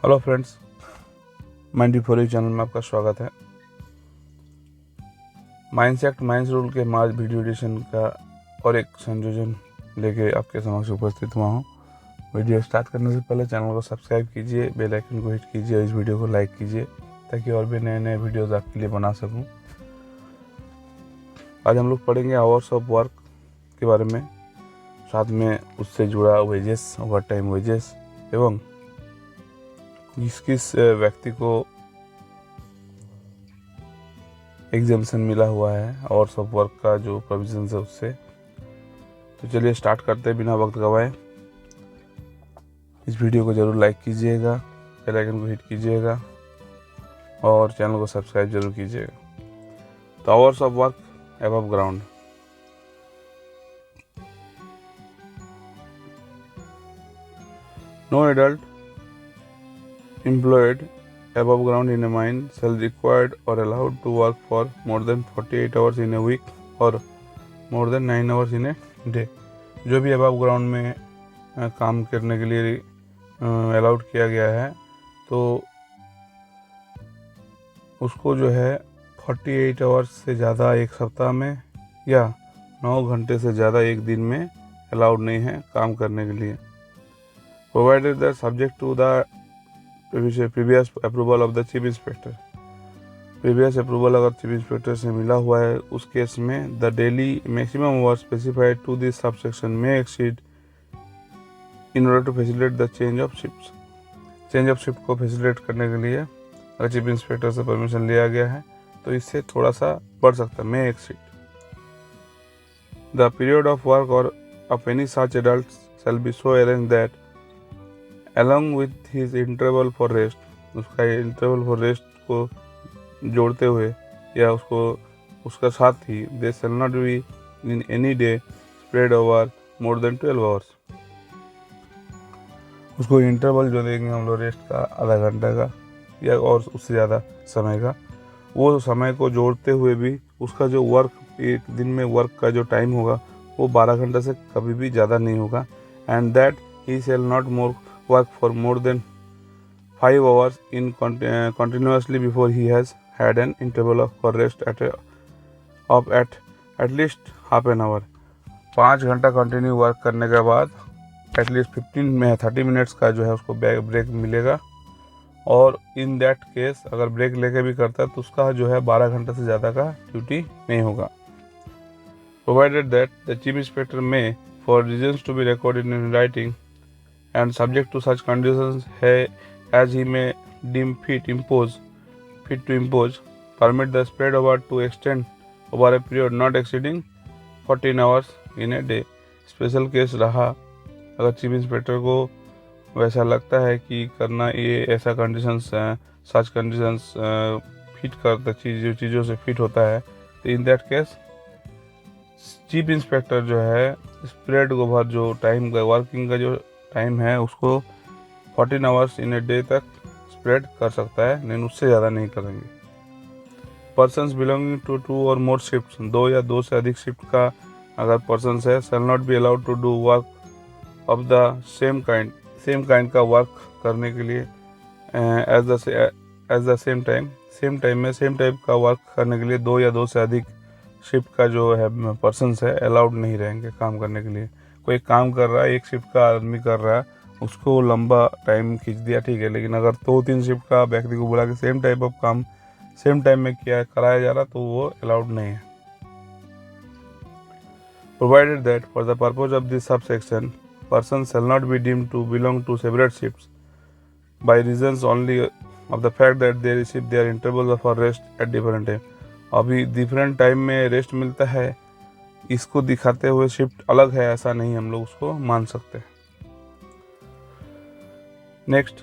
Hello friends, mind for you channel में आपका स्वागत है। माइंस एक्ट माइंस रूल के मार्च वीडियो एडिशन का और एक संयोजन लेके आपके समक्ष उपस्थित हुआ हूँ। वीडियो स्टार्ट करने से पहले चैनल को सब्सक्राइब कीजिए, बेल आइकन को हिट कीजिए और इस वीडियो को लाइक कीजिए ताकि और भी नए नए वीडियोस आपके लिए बना सकूँ। आज हम लोग पढ़ेंगे आवर्स ऑफ वर्क के बारे में, साथ में उससे जुड़ा वेजेस, ओवर टाइम वेजेस एवं किस किस व्यक्ति को एग्जाम्शन मिला हुआ है आवर्स ऑफ वर्क का जो प्रोविजन है उससे। तो चलिए स्टार्ट करते हैं बिना वक्त गवाए। इस वीडियो को जरूर लाइक कीजिएगा, बेल आइकन को हिट कीजिएगा और चैनल को सब्सक्राइब जरूर कीजिएगा। तो hours of work above ground. No adult employed above ground in a mine shall required or allowed to work for more than 48 hours in a week or more than 9 hours in a day। जो भी above ground में काम करने के लिए allowed किया गया है तो उसको जो है 48 आवर्स से ज़्यादा एक सप्ताह में या 9 घंटे से ज़्यादा एक दिन में अलाउड नहीं है काम करने के लिए, provided that subject to the previous approval of the chief inspector. Previous approval अगर चीफ इंस्पेक्टर से मिला हुआ है उस केस में the daily maximum hours specified to this subsection में exceed in order to facilitate the change of shift. Change of shift को facilitate करने के लिए अगर चीफ इंस्पेक्टर से परमिशन लिया गया है तो इससे थोड़ा सा बढ़ सकता है, may exceed. The period of work और of any such adult shall be so arrange that along with his interval for rest, उसका इंटरवल फॉर रेस्ट को जोड़ते हुए या उसका साथ ही they shall not be in any day spread over more than 12 hours। उसको इंटरवल जो देंगे हम लोग रेस्ट का आधा घंटा का या और उससे ज़्यादा समय का, वो समय को जोड़ते हुए भी उसका जो वर्क एक दिन में वर्क का जो टाइम होगा वो 12 घंटे से कभी भी ज़्यादा नहीं होगा। And that he shall not more work for more than 5 hours in continuously before he has had an interval for rest at least half an hour। 5 घंटा कंटिन्यू वर्क करने के बाद एटलीस्ट 30 मिनट्स का जो है उसको ब्रेक मिलेगा, और इन दैट केस अगर ब्रेक लेके भी करता है तो उसका जो है 12 घंटे से ज़्यादा का ड्यूटी नहीं होगा। Provided that the chief inspector में for reasons to be recorded in writing and subject to such conditions as he may deem fit to impose, permit the spread over to extend over a period not exceeding 14 hours in a day। Special case रहा अगर chief inspector को वैसा लगता है कि करना ये ऐसा कंडीशंस सच कंडीशंस फिट करता चीज़ों से फिट होता है तो in that case chief inspector जो है स्प्रेड ओवर जो टाइम का वर्किंग का जो टाइम है उसको 14 आवर्स इन ए डे तक स्प्रेड कर सकता है, लेकिन उससे ज़्यादा नहीं करेंगे। पर्सन्स बिलोंगिंग टू 2 और मोर शिफ्ट, 2 या 2 से अधिक शिफ्ट का अगर पर्सन्स है shall not be allowed to do work of the same kind का वर्क करने के लिए एज द सेम टाइम में सेम टाइप का वर्क करने के लिए 2 या 2 से अधिक शिफ्ट का जो है पर्सन्स है अलाउड नहीं रहेंगे काम करने के लिए। कोई काम कर रहा है, एक शिफ्ट का आदमी कर रहा है, उसको लंबा टाइम खींच दिया ठीक है, लेकिन अगर 2-3 शिफ्ट का व्यक्ति को बुला के सेम टाइप ऑफ काम सेम टाइम में कराया जा रहा तो वो अलाउड नहीं है। Provided that for the purpose of this sub section person shall not be deemed to belong to separate shifts by reasons only of the fact that they receive their interval for rest at different time. अभी different time में rest मिलता है, इसको दिखाते हुए shift अलग है ऐसा नहीं हम लोग उसको मान सकते। Next,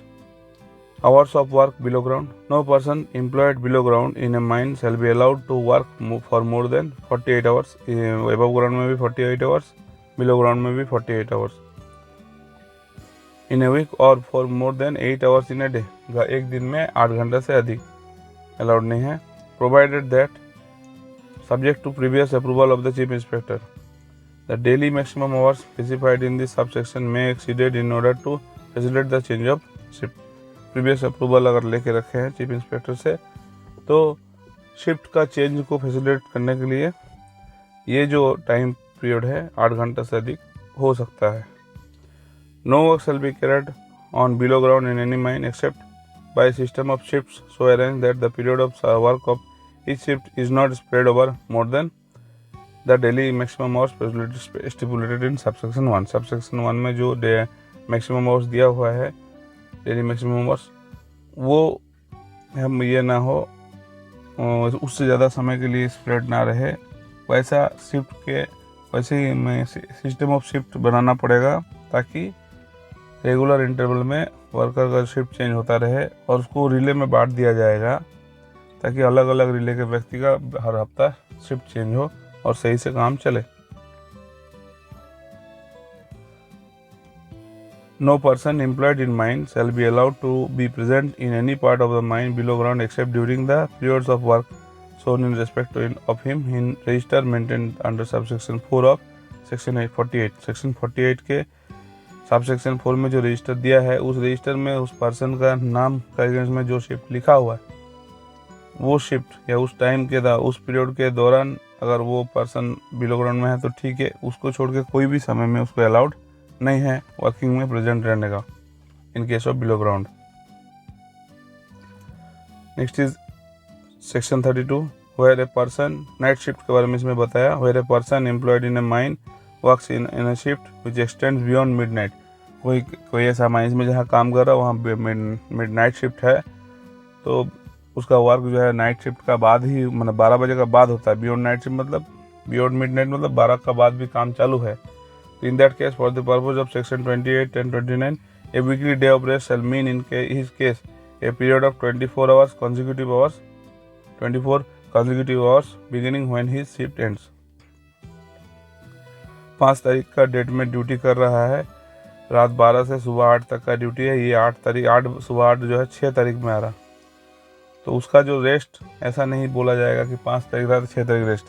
hours of work below ground. No person employed below ground in a mine shall be allowed to work for more than 48 hours. Above ground में भी 48 आवर्स, बिलो ग्राउंड में भी 48 आवर्स इन ए वीक और for more than 8 hours in a day. एक दिन में 8 घंटे से अधिक अलाउड नहीं है। Provided that subject to previous approval of the chief inspector, the daily maximum hours specified in this subsection may exceeded in order to facilitate the change of shift। Previous approval अगर लेके रखे हैं chief inspector से, तो shift का change को facilitate करने के लिए ये जो टाइम पीरियड है 8 घंटे से अधिक हो सकता है। No work shall be carried on below ground in any mine except by system of shifts so arrange that the period of work of each shift is not spread over more than the daily maximum hours stipulated in subsection 1। Subsection 1 में जो maximum hours दिया हुआ है, daily maximum hours, वो हम ये ना हो उससे ज़्यादा समय के लिए स्प्रेड ना रहे, वैसा वैसे ही हमें सिस्टम ऑफ शिफ्ट बनाना पड़ेगा ताकि रेगुलर इंटरवल में वर्कर का शिफ्ट चेंज होता रहे, और उसको रिले में बांट दिया जाएगा ताकि अलग अलग रिले के व्यक्ति का हर हफ्ता शिफ्ट चेंज हो और सही से काम चले। No person employed in mine shall be allowed to be present in any part of the mine below ground except during the periods of work shown in respect of him in register maintained under subsection 4 of section 48। section 48 के subsection 4 में जो register दिया है, उस register में उस person का नाम का अगेंस्ट में जो शिफ्ट लिखा हुआ है, वो शिफ्ट या उस टाइम के उस पीरियड के दौरान अगर वो पर्सन बिलो ग्राउंड में है तो ठीक है, उसको छोड़ के कोई भी समय में उसको अलाउड नहीं है वर्किंग में प्रेजेंट रहने का in case of below ground. Next is section 32 where a person, night shift के बारे में इसमें बताया, where a person employed in a mine works in a shift which extends beyond midnight. कोई ऐसा माइंस में जहाँ काम कर रहा है वहाँ मिडनाइट शिफ्ट है, तो उसका वर्क जो है नाइट शिफ्ट का बाद ही, मतलब 12 बजे का बाद होता है। बियॉन्ड नाइट शिफ्ट मतलब बियॉन्ड मिडनाइट मतलब 12 का बाद भी काम चालू है। In that case, for the purpose of section 28 and 29, a weekly day of rest shall mean in his case a period of 24 consecutive hours beginning when his shift ends। 5 तारीख का date में ड्यूटी कर रहा है, रात 12 से सुबह 8 तक का ड्यूटी है। ये 8 सुबह 8 जो है 6 तारीख में आ रहा, तो उसका जो रेस्ट ऐसा नहीं बोला जाएगा कि 5 तारीख रात 6 तारीख रेस्ट,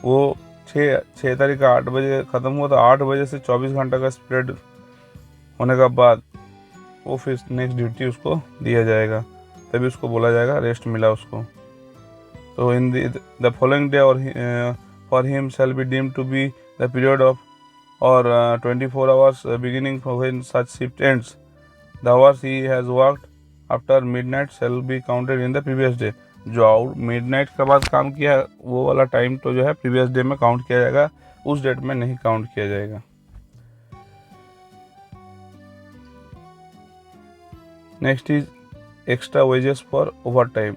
वो 6 तारीख का 8 बजे ख़त्म हुआ, तो 8 बजे से 24 घंटा का स्प्रेड होने का बाद वो फिर नेक्स्ट ड्यूटी उसको दिया जाएगा, तभी उसको बोला जाएगा रेस्ट मिला उसको। तो इन द फॉलोइंग डे और for him shall be deemed to be the period of और 24 hours beginning when such shift ends. The hours he has worked after midnight shall be counted in the previous day. जो midnight के बाद काम किया है वो वाला time तो जो है प्रीवियस डे में काउंट किया जाएगा, उस डेट में नहीं काउंट किया जाएगा। Next is extra wages for overtime.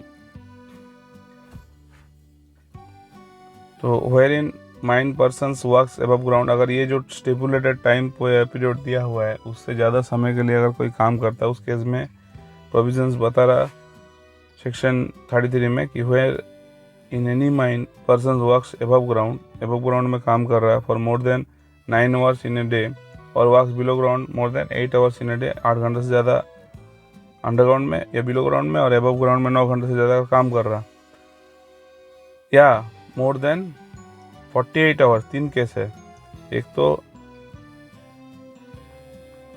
तो wherein mine persons works above ground, अगर ये जो स्टिपुलेटेड टाइम पीरियड दिया हुआ है उससे ज़्यादा समय के लिए अगर कोई काम करता है, उस केस में प्रोविजंस बता रहा सेक्शन 33 में कि wherein any mine person works above ground में काम कर रहा है for more than 9 hours in a day और works below ground more than 8 hours in a day, 8 घंटे से ज़्यादा अंडरग्राउंड में या बिलो ग्राउंड में और अबव ग्राउंड में 9 घंटे से ज़्यादा काम कर रहा, या मोर देन 48 आवर्स। 3 केस है, एक तो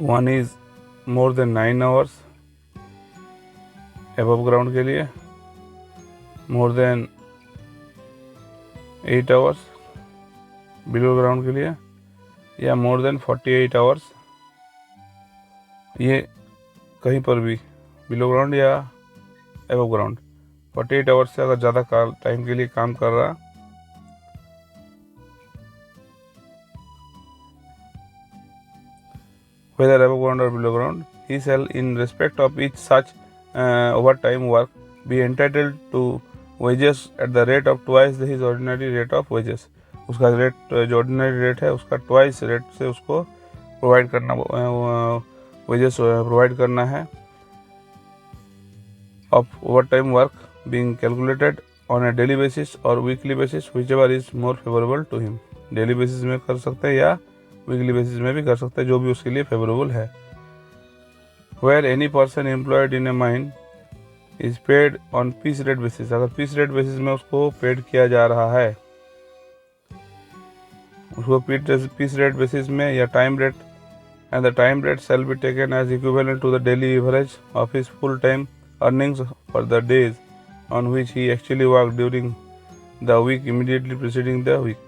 1 is more than 9 hours above ground के लिए, मोर देन 8 आवर्स बिलो ग्राउंड के लिए, या मोर देन 48 आवर्स, ये कहीं पर भी बिलो ग्राउंड या अबव ग्राउंड 48 आवर्स से अगर ज़्यादा टाइम के लिए काम कर रहा, whether above ground or below ground, he shall in respect of each such overtime work be entitled to wages at the rate of twice his ordinary rate of wages। उसका rate जो ordinary rate है उसका twice rate से उसको provide करना, wages provide करना है। Of overtime work being calculated on a daily basis और weekly basis whichever is more favourable to him. Daily basis में कर सकते हैं या वीकली बेसिस में भी कर सकते हैं, जो भी उसके लिए फेवरेबल है। Where any person employed in a mine is paid on piece rate basis, अगर पीस रेट बेसिस में उसको पेड किया जा रहा है, उसको पीस रेट बेसिस में या time rate and the time rate shall be taken as equivalent to the daily average of his full-time earnings for the days on which he actually worked during the week immediately preceding the week.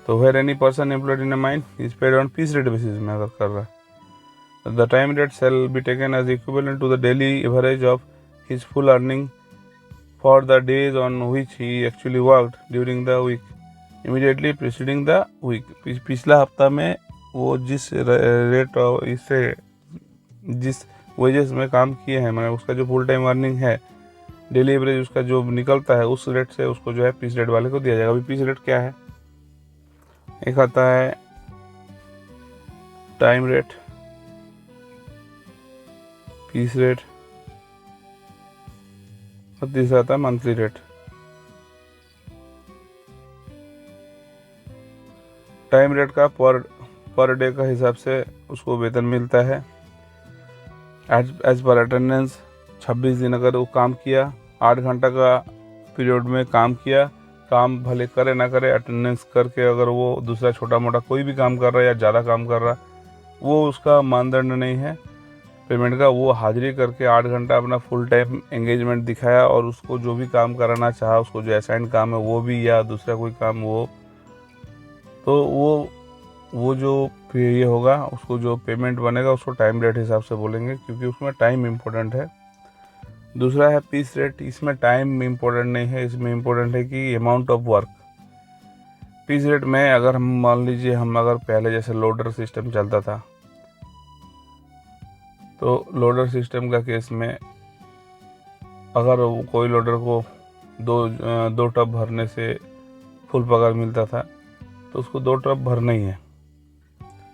तो where any person employed in a mine is paid on piece rate basis में अगर कर रहा है, the time rate shall be taken as equivalent to the daily average of his full earning for the days on which he actually worked during the week immediately preceding the week. पिछला हफ्ता में वो जिस rate इससे जिस wages में काम किए हैं, मतलब उसका जो फुल टाइम अर्निंग है, डेली एवरेज उसका जो निकलता है, उस रेट से उसको जो है पीस रेट वाले को दिया जाएगा। अभी पीस रेट क्या है, एक आता है टाइम रेट, पीस रेट, और तीसरा आता है मंथली रेट। टाइम रेट का पर डे का हिसाब से उसको वेतन मिलता है एज पर अटेंडेंस। 26 दिन अगर वो काम किया, 8 घंटा का पीरियड में काम किया, काम भले करे ना करे, अटेंडेंस करके अगर वो दूसरा छोटा मोटा कोई भी काम कर रहा है या ज़्यादा काम कर रहा है, वो उसका मानदंड नहीं है पेमेंट का। वो हाजिरी करके 8 घंटा अपना फुल टाइम एंगेजमेंट दिखाया और उसको जो भी काम कराना चाहा, उसको जो असाइन काम है वो भी या दूसरा कोई काम वो, तो वो जो ये होगा, उसको जो पेमेंट बनेगा उसको टाइम रेट हिसाब से बोलेंगे, क्योंकि उसमें टाइम इम्पोर्टेंट है। दूसरा है पीस रेट, इसमें टाइम इम्पोर्टेंट नहीं है, इसमें इम्पोर्टेंट है कि amount of work. Piece rate में अगर हम मान लीजिए हम अगर पहले जैसे लोडर सिस्टम चलता था, तो लोडर सिस्टम का केस में अगर कोई लोडर को दो टब भरने से फुल पगार मिलता था, तो उसको 2 टब भरना ही है,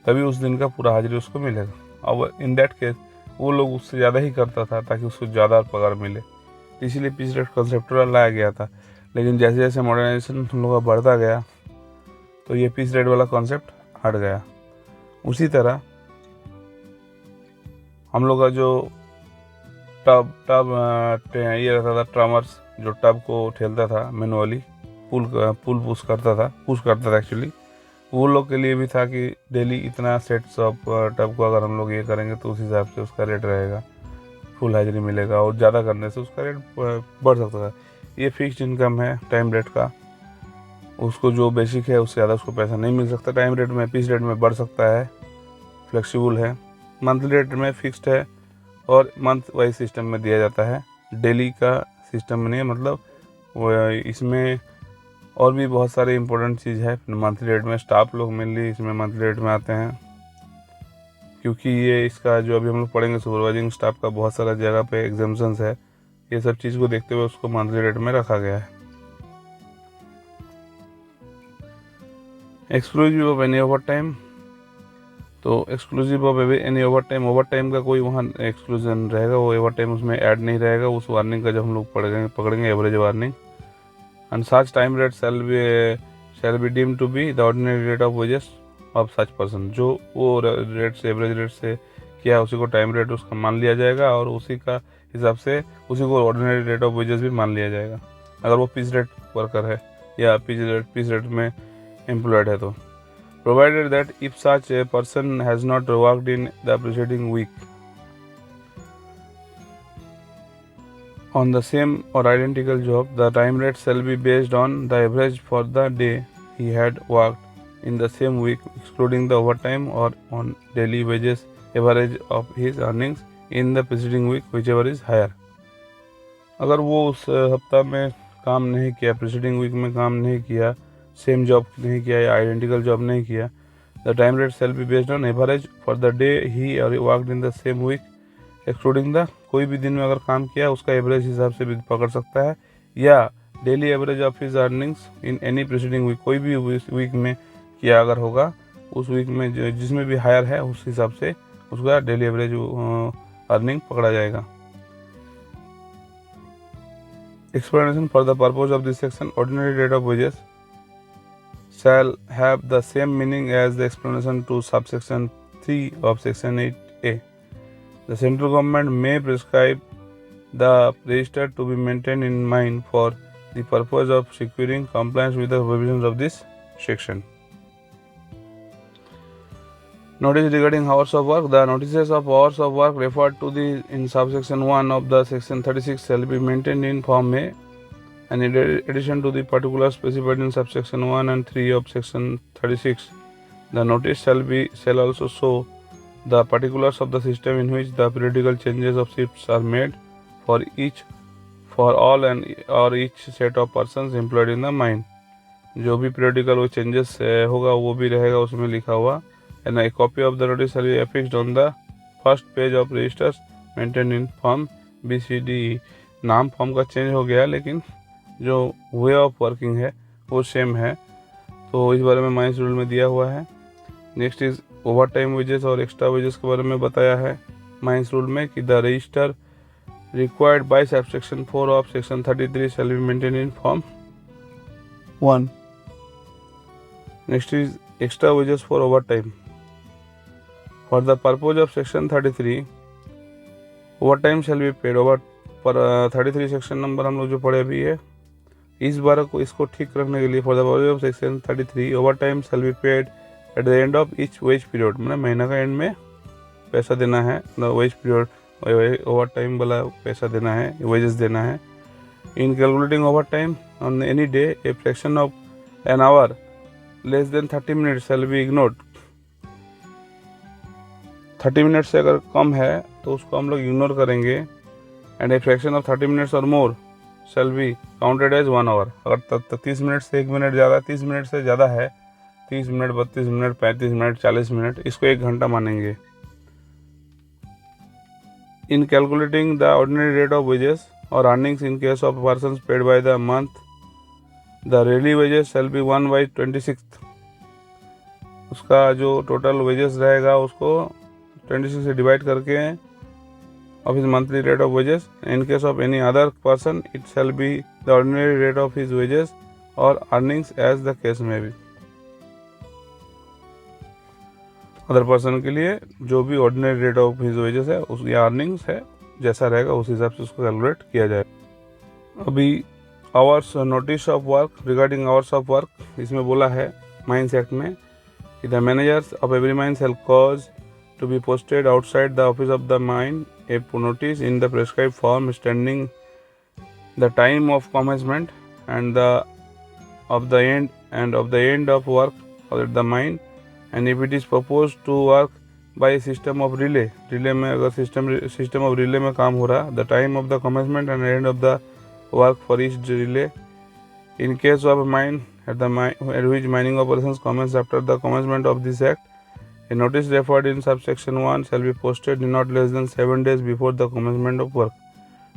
तभी उस दिन का पूरा हाजिरी उसको मिलेगा। अब इन दैट केस वो लोग उससे ज़्यादा ही करता था ताकि उसको ज़्यादा पगार मिले, इसीलिए पीस रेट कॉन्सेप्ट लाया गया था। लेकिन जैसे जैसे मॉडर्नाइजेशन हम लोग का बढ़ता गया, तो ये पीस रेट वाला कॉन्सेप्ट हट गया। उसी तरह हम लोग का जो टब ये रहता था, ट्रमर्स जो टब को ठेलता था मैनुअली, पुल पुश करता था एक्चुअली, वो लोग के लिए भी था कि डेली इतना सेट्स ऑफ टब को अगर हम लोग ये करेंगे तो उस हिसाब से उसका रेट रहेगा, फुल हाजिरी मिलेगा, और ज़्यादा करने से उसका रेट बढ़ सकता है। ये फिक्स्ड इनकम है टाइम रेट का, उसको जो बेसिक है उससे ज़्यादा उसको पैसा नहीं मिल सकता टाइम रेट में। पीस रेट में बढ़ सकता है, फ्लेक्सिबल है। मंथली रेट में फिक्स्ड है और मंथ वाइज सिस्टम में दिया जाता है, डेली का सिस्टम में नहीं, मतलब इसमें और भी बहुत सारे इंपॉर्टेंट चीज़ है मंथली रेट में। स्टाफ लोग मेनली इसमें मंथली रेट में आते हैं, क्योंकि ये इसका जो अभी हम लोग पढ़ेंगे सुपरवाइजिंग स्टाफ का बहुत सारा जगह पे एग्जाम्पशंस है, ये सब चीज़ को देखते हुए उसको मंथली रेट में रखा गया है। Exclusive of any overtime, तो exclusive of any overtime का कोई वहाँ एक्सक्लूजन रहेगा, वो ओवर टाइम उसमें ऐड नहीं रहेगा उस वार्निंग का जब हम लोग पकड़ेंगे average warning. And such time rate shall be deemed to be the ordinary rate of wages of such person। जो वो रेट से एवरेज रेट से किया है उसी को टाइम रेट उसका मान लिया जाएगा, और उसी का हिसाब से उसी को ऑर्डिनरी रेट ऑफ वेजेस भी मान लिया जाएगा अगर वो पीस रेट वर्कर है या पीस रेट में एम्प्लॉयड है। तो provided that if such a person has not worked in the preceding week on the same or identical job, the time rate shall be based on the average for the day he had worked in the same week, excluding the overtime, or on daily wages average of his earnings in the preceding week, whichever is higher। अगर वो उस हफ्ता में काम नहीं किया, preceding week में काम नहीं किया, सेम जॉब नहीं किया या आइडेंटिकल जॉब नहीं किया, the time rate shall be based on average for the day he worked in the same week, excluding the, कोई भी दिन में अगर काम किया उसका एवरेज हिसाब से भी पकड़ सकता है, या daily average of his earnings in any preceding week, कोई भी वीक में किया अगर होगा, उस वीक में जो जिसमें भी हायर है उस हिसाब से उसका डेली एवरेज अर्निंग पकड़ा जाएगा। Explanation for the purpose of this section, ordinary rate of wages shall have the same meaning as the explanation to subsection 3 of section 8A। The central government may prescribe the register to be maintained in mind for the purpose of securing compliance with the provisions of this section। Notice regarding hours of work. The notices of hours of work referred to the in subsection 1 of the section 36 shall be maintained in Form A, and in addition to the particulars specified in subsection 1 and 3 of section 36, the notice shall also show the particulars of the system in which the periodical changes of shifts are made for all and or each set of persons employed in the mine. जो भी periodical वो changes होगा वो भी रहेगा उसमें लिखा हुआ. And a copy of the notice shall be affixed on the first page of registers maintained in Form BCDE. नाम फॉर्म का चेंज हो गया लेकिन जो वे ऑफ वर्किंग है वो सेम है, तो इस बारे में माइंस रूल में दिया हुआ है. Next is over time wages और एक्स्ट्रा वेजेस के बारे में बताया है माइंस रूल में कि the register required by subsection 4 of section 33 shall be maintain in form 1. Next is extra wages for over time. For the purpose of section 33 overtime shall be paid. Over पर 33 section number हम लोग जो पढ़े अभी है, इस बार को इसको ठीक रखने के लिए for the purpose of section 33 overtime shall be paid at the end of each wage period. मतलब महीना का एंड में पैसा देना है, वेज पीरियड ओवर टाइम वाला पैसा देना है, वेजेस देना है. इन calculating over time on any day A fraction of an hour less than 30 minutes shall be ignored. 30 minute से अगर कम है तो उसको हम लोग इग्नोर करेंगे. And a fraction of 30 minutes और more shall be counted as 1 hour. अगर 30 मिनट से 1 मिनट ज़्यादा, 30 मिनट से ज़्यादा है, 30 मिनट, 32 मिनट, 35 मिनट, 40 मिनट, इसको 1 घंटा मानेंगे. In calculating the ordinary rate of wages और earnings in case of persons paid by the month, the daily wages shall be 1/26. उसका जो टोटल वेजेस रहेगा उसको 26 से डिवाइड करके of his monthly rate of wages. In case of any other person, it shall be the ordinary rate of his wages or earnings as the case may be. Other person के लिए जो भी ordinary rate of his wages है उसकी earnings है जैसा रहेगा उस हिसाब से उसको कैलकुलेट किया जाए. अभी hours notice of work regarding hours of work इसमें बोला है माइंस एक्ट में कि the managers of every mine shall cause to be posted outside the office of the mine a notice in the prescribed form stating the time of commencement and of the end of work at the mine, and if it is proposed to work by a system of relay में अगर system of relay में काम हो रहा, the time of the commencement and end of the work for each relay. In case of a mine at which mining operations commence after the commencement of this act, a notice referred in subsection 1 shall be posted not less than 7 days before the commencement of work.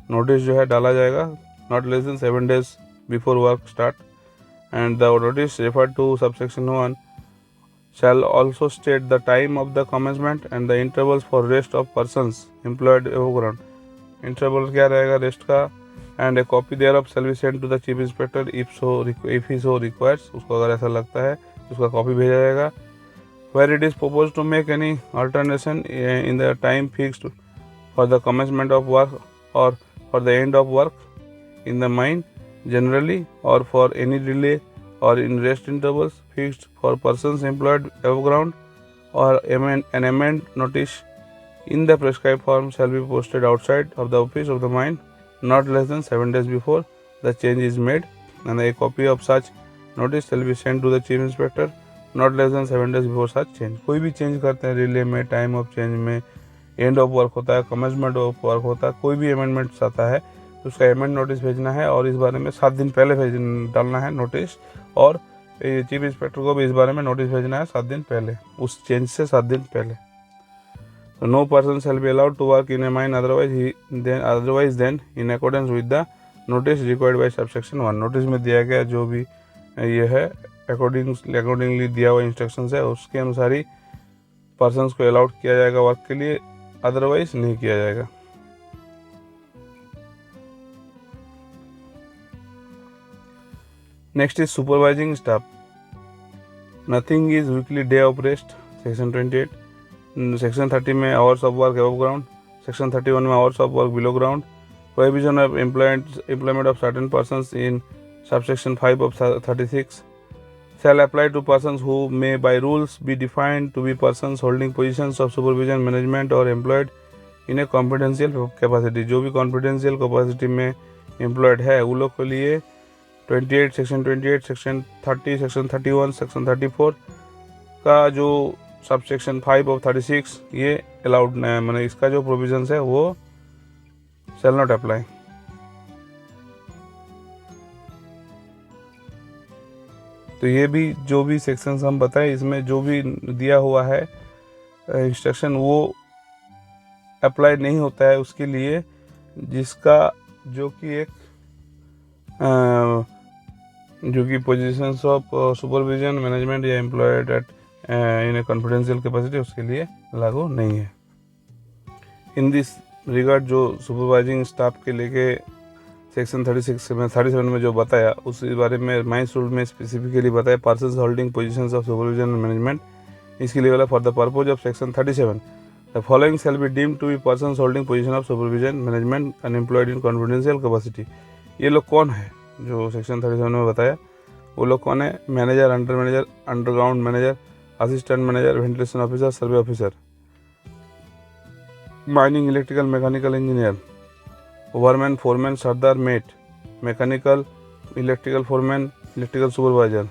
Notice जो है डाला जाएगा not less than 7 days before work start, and the notice referred to subsection 1 shall also state the time of the commencement and the intervals for rest of persons employed above ground. Interval क्या रहेगा rest का, and a copy thereof shall be sent to the chief inspector if he so requires. उसको अगर ऐसा लगता है उसका copy भेजा जाएगा. Where it is proposed to make any alternation in the time fixed for the commencement of work or for the end of work in the mine generally, or for any delay or in rest intervals fixed for persons employed above ground, or an amend notice in the prescribed form shall be posted outside of the office of the mine not less than 7 days before the change is made, and a copy of such notice shall be sent to the chief inspector not less than 7 days before such change. कोई भी change करते हैं relay में, time of change में, end of work होता है, commencement of work होता है, कोई भी अमेंडमेंट्स आता है तो उसका अमेंड नोटिस भेजना है और इस बारे में 7 दिन पहले डालना है नोटिस, और चीफ इंस्पेक्टर को भी इस बारे में नोटिस भेजना है 7 दिन पहले, उस चेंज से 7 दिन पहले. तो no person shall be allowed to work in a mine otherwise than in accordance with the notice required by subsection 1. Notice में दिया गया जो भी ये है अकॉर्डिंगली दिया हुआ इंस्ट्रक्शंस है उसके अनुसार ही पर्सन्स को अलाउड किया जाएगा वर्क के लिए, अदरवाइज नहीं किया जाएगा. Next is supervising staff. Nothing is weekly day of rest. Section 28. Section 30 में hours of work above ground. Section 31 में hours of work below ground. Prohibition of employment of certain persons in subsection 5 of 36. shall apply to persons who may by rules be defined to be persons holding positions of supervision, management or employed in a confidential capacity। जो भी confidential capacity में employed है उन लोग के लिए 28 section 28 section 30 section 31 section 34 का जो सब सेक्शन 5 और 36 ये अलाउड नहीं है, मैंने इसका जो प्रोविजंस है वो shall not apply। तो ये भी जो भी सेक्शंस हम बताएं इसमें जो भी दिया हुआ है इंस्ट्रक्शन वो अप्लाई नहीं होता है उसके लिए जिसका जो कि पोजीशंस ऑफ सुपरविजन, मैनेजमेंट या एम्प्लॉयड एट इन ए कॉन्फिडेंशियल कैपेसिटी उसके लिए लागू नहीं है। इन दिस रिगार्ड जो सुपरवाइजिंग स्टाफ के लेके सेक्शन 37 में जो बताया उस बारे में माइंस रूल में स्पेसिफिकली बताया persons holding positions of supervision and management इसके लिए वाला for the purpose of section 37 the following shall be deemed to be persons holding position of supervision management and employed in confidential capacity. ये लोग कौन है जो section 37 में बताया, वो लोग कौन है? Manager, under manager, underground manager, assistant manager, ventilation officer, survey officer, mining, electrical, mechanical engineer, overman, foreman, सरदार, mate, mechanical, electrical foreman, electrical supervisor,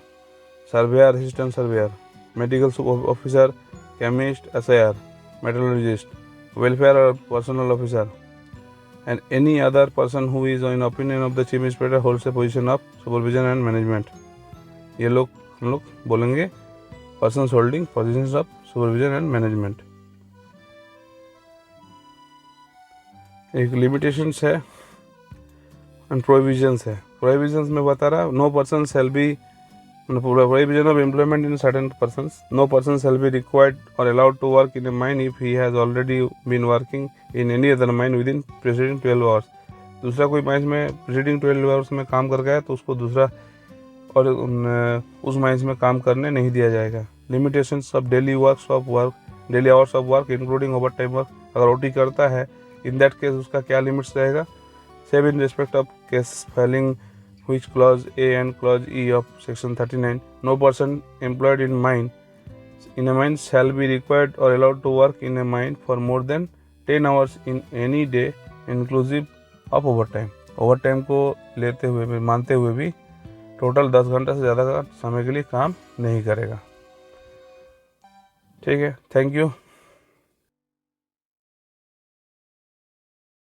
surveyor, assistant surveyor, medical officer, chemist, SIR, metallurgist, welfare और personnel officer and any other person who is in opinion of the chief inspector holds a position of supervision and management। ये लोग हम लोग बोलेंगे persons holding positions of supervision and management। एक limitations है and provisions है। provisions में बता रहा no person shall be prohibition of employment in certain persons, no person shall be required or allowed to work in a mine if he has already been working in any other mine within preceding 12 hours। दूसरा कोई mines में preceding 12 hours में काम कर गया तो उसको दूसरा और उस माइंस में काम करने नहीं दिया जाएगा। limitations of daily hours of work including overtime work, अगर ओटी करता है in that case उसका क्या लिमिट्स रहेगा? save in respect of case filing which clause A and clause E of section 39, no person employed in a mine shall be required or allowed to work in a mine for more than 10 hours in any day inclusive of overtime। Overtime को लेते हुए भी मानते हुए भी total 10 घंटा से ज़्यादा का समय के लिए काम नहीं करेगा। ठीक है, थैंक यू।